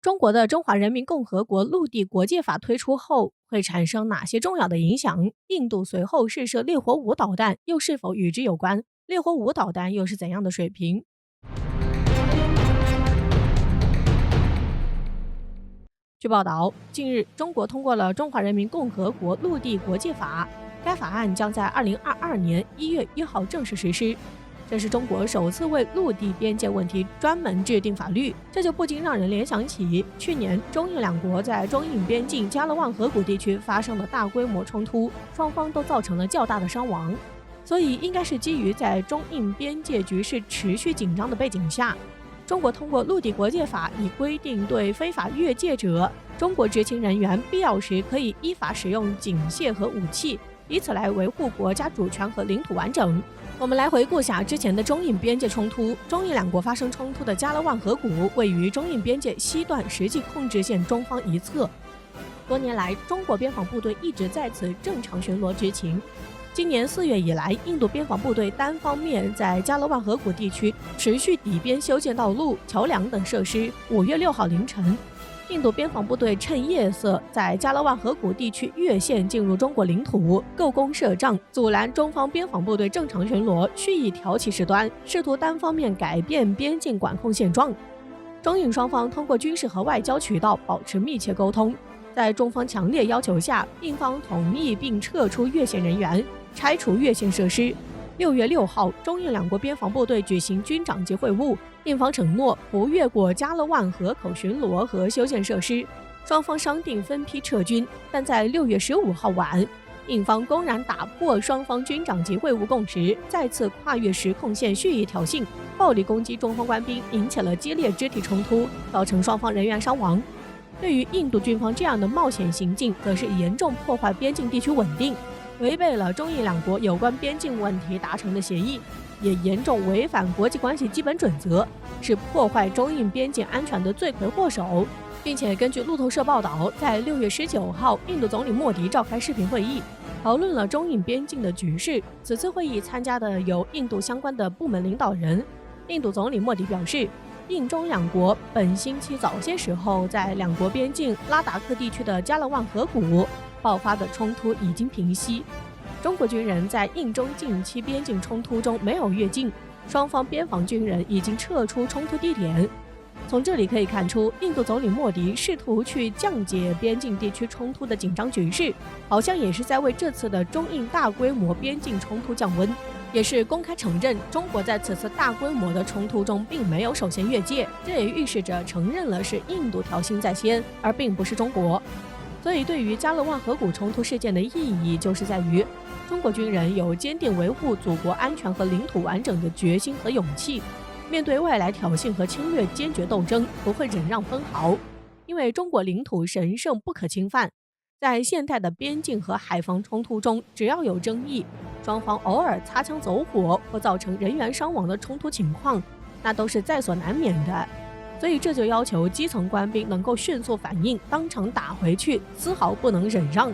中国的《中华人民共和国陆地国界法》推出后，会产生哪些重要的影响？印度随后试射烈火5导弹，又是否与之有关？烈火5导弹又是怎样的水平？据报道，近日中国通过了《中华人民共和国陆地国界法》，该法案将在2022年1月1号正式实施。这是中国首次为陆地边界问题专门制定法律，这就不禁让人联想起去年中印两国在中印边境加勒万河谷地区发生的大规模冲突，双方都造成了较大的伤亡。所以应该是基于在中印边界局势持续紧张的背景下，中国通过陆地国界法以规定对非法越界者，中国执勤人员必要时可以依法使用警械和武器，以此来维护国家主权和领土完整。我们来回顾下之前的中印边界冲突。中印两国发生冲突的加勒万河谷位于中印边界西段实际控制线中方一侧，多年来中国边防部队一直在此正常巡逻执勤。今年4月以来，印度边防部队单方面在加勒万河谷地区持续抵边修建道路、桥梁等设施。5月6号凌晨，印度边防部队趁夜色在加勒万河谷地区越线进入中国领土，构弓设帐，阻拦中方边防部队正常巡逻，蓄意挑起事端，试图单方面改变边境管控现状。中印双方通过军事和外交渠道保持密切沟通，在中方强烈要求下，印方同意并撤出越线人员，拆除越线设施。6月6号，中印两国边防部队举行军长级会晤，印方承诺不越过加勒万河口巡逻和修建设施，双方商定分批撤军。但在6月15号晚，印方公然打破双方军长级会晤共识，再次跨越实控线蓄意挑衅，暴力攻击中方官兵，引起了激烈肢体冲突，造成双方人员伤亡。对于印度军方这样的冒险行径，则是严重破坏边境地区稳定，违背了中印两国有关边境问题达成的协议，也严重违反国际关系基本准则，是破坏中印边境安全的罪魁祸首。并且根据路透社报道，在6月19号，印度总理莫迪召开视频会议，讨论了中印边境的局势。此次会议参加的有印度相关的部门领导人。印度总理莫迪表示，印中两国本星期早些时候在两国边境拉达克地区的加勒万河谷爆发的冲突已经平息，中国军人在印中近期边境冲突中没有越境，双方边防军人已经撤出冲突地点。从这里可以看出，印度总理莫迪试图去降解边境地区冲突的紧张局势，好像也是在为这次的中印大规模边境冲突降温，也是公开承认中国在此次大规模的冲突中并没有首先越界，这也预示着承认了是印度挑衅在先，而并不是中国。所以对于加勒万河谷冲突事件的意义，就是在于中国军人有坚定维护祖国安全和领土完整的决心和勇气，面对外来挑衅和侵略坚决斗争，不会忍让分毫。因为中国领土神圣不可侵犯，在现代的边境和海防冲突中，只要有争议，双方偶尔擦枪走火或造成人员伤亡的冲突情况，那都是在所难免的。所以这就要求基层官兵能够迅速反应，当场打回去，丝毫不能忍让，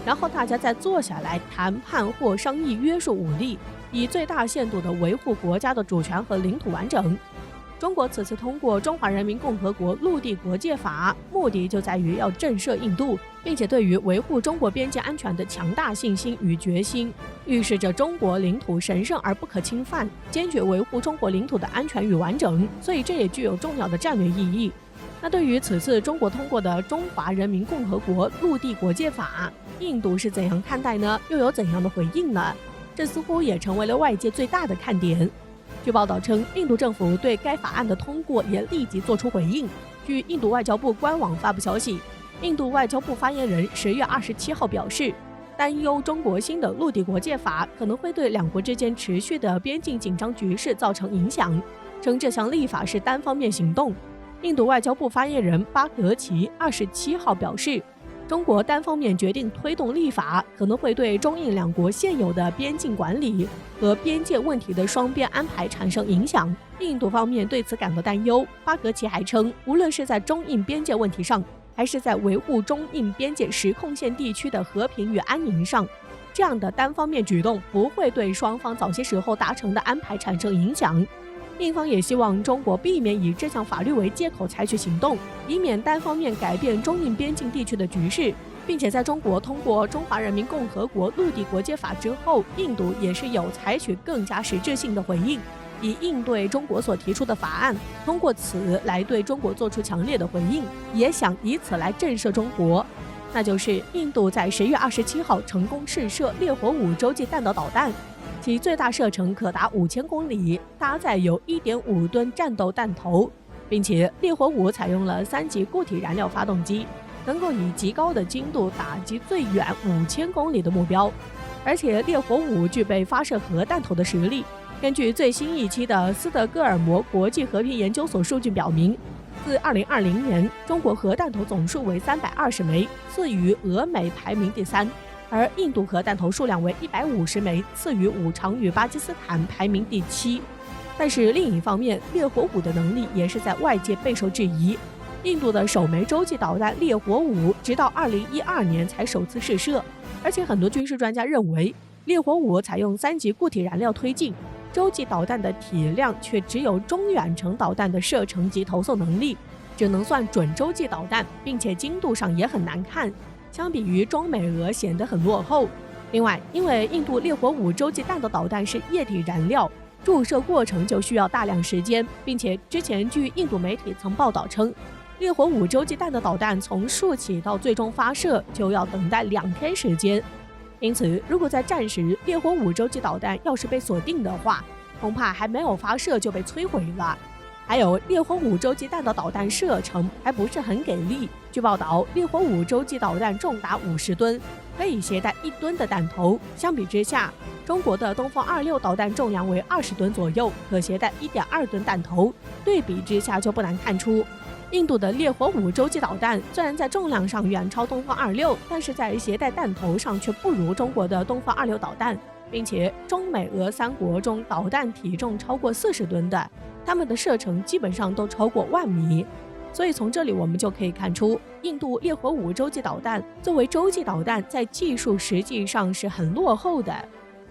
然后大家再坐下来谈判或商议约束武力，以最大限度地维护国家的主权和领土完整。中国此次通过《中华人民共和国陆地国界法》，目的就在于要震慑印度，并且对于维护中国边界安全的强大信心与决心，预示着中国领土神圣而不可侵犯，坚决维护中国领土的安全与完整，所以这也具有重要的战略意义。那对于此次中国通过的《中华人民共和国陆地国界法》，印度是怎样看待呢？又有怎样的回应呢？这似乎也成为了外界最大的看点。据报道称，印度政府对该法案的通过也立即做出回应。据印度外交部官网发布消息，印度外交部发言人10月27号表示，担忧中国新的陆地国界法可能会对两国之间持续的边境紧张局势造成影响，称这项立法是单方面行动。印度外交部发言人巴格齐27号表示，中国单方面决定推动立法，可能会对中印两国现有的边境管理和边界问题的双边安排产生影响。印度方面对此感到担忧。巴格齐还称，无论是在中印边界问题上，还是在维护中印边界实控线地区的和平与安宁上，这样的单方面举动不会对双方早些时候达成的安排产生影响。印方也希望中国避免以这项法律为借口采取行动，以免单方面改变中印边境地区的局势，并且在中国通过《中华人民共和国陆地国界法》之后，印度也是有采取更加实质性的回应，以应对中国所提出的法案，通过此来对中国做出强烈的回应，也想以此来震慑中国。那就是印度在10月27号成功试射烈火5洲际弹道导弹，其最大射程可达5000公里，搭载有1.5吨战斗弹头，并且烈火5采用了3级固体燃料发动机，能够以极高的精度打击最远5000公里的目标。而且烈火5具备发射核弹头的实力。根据最新一期的斯德哥尔摩国际和平研究所数据表明，自2020年，中国核弹头总数为320枚，次于俄美，排名第3。而印度核弹头数量为150枚，次于五常与巴基斯坦，排名第7。但是另一方面，烈火5的能力也是在外界备受质疑。印度的首枚洲际导弹烈火5直到2012年才首次试射，而且很多军事专家认为，烈火5采用3级固体燃料推进，洲际导弹的体量却只有中远程导弹的射程及投送能力，只能算准洲际导弹，并且精度上也很难看，相比于中美俄显得很落后。另外，因为印度烈火5洲际弹道导弹是液体燃料，注射过程就需要大量时间，并且之前据印度媒体曾报道称，烈火5洲际弹道导弹从竖起到最终发射就要等待2天时间。因此，如果在战时烈火5洲际导弹要是被锁定的话，恐怕还没有发射就被摧毁了。还有，烈火5洲际弹道导弹射程还不是很给力。据报道，烈火5洲际导弹重达50吨，可以携带1吨的弹头。相比之下，中国的东风26导弹重量为20吨左右，可携带1.2吨弹头。对比之下就不难看出，印度的烈火5洲际导弹虽然在重量上远超东风26，但是在携带弹头上却不如中国的东风26导弹，并且中美俄3国中导弹体重超过40吨的，它们的射程基本上都超过10000米。所以从这里我们就可以看出，印度烈火5洲际导弹作为洲际导弹在技术实际上是很落后的。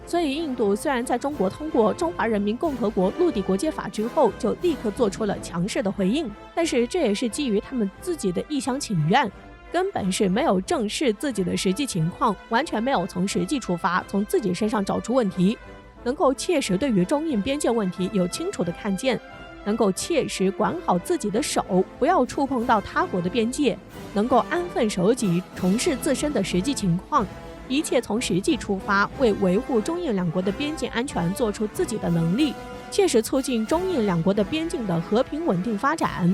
所以印度虽然在中国通过《中华人民共和国陆地国界法》之后就立刻做出了强势的回应，但是这也是基于他们自己的一厢情愿，根本是没有正视自己的实际情况，完全没有从实际出发，从自己身上找出问题，能够切实对于中印边界问题有清楚的看见，能够切实管好自己的手，不要触碰到他国的边界，能够安分守己，重视自身的实际情况，一切从实际出发，为维护中印2国的边境安全做出自己的能力，切实促进中印2国的边境的和平稳定发展。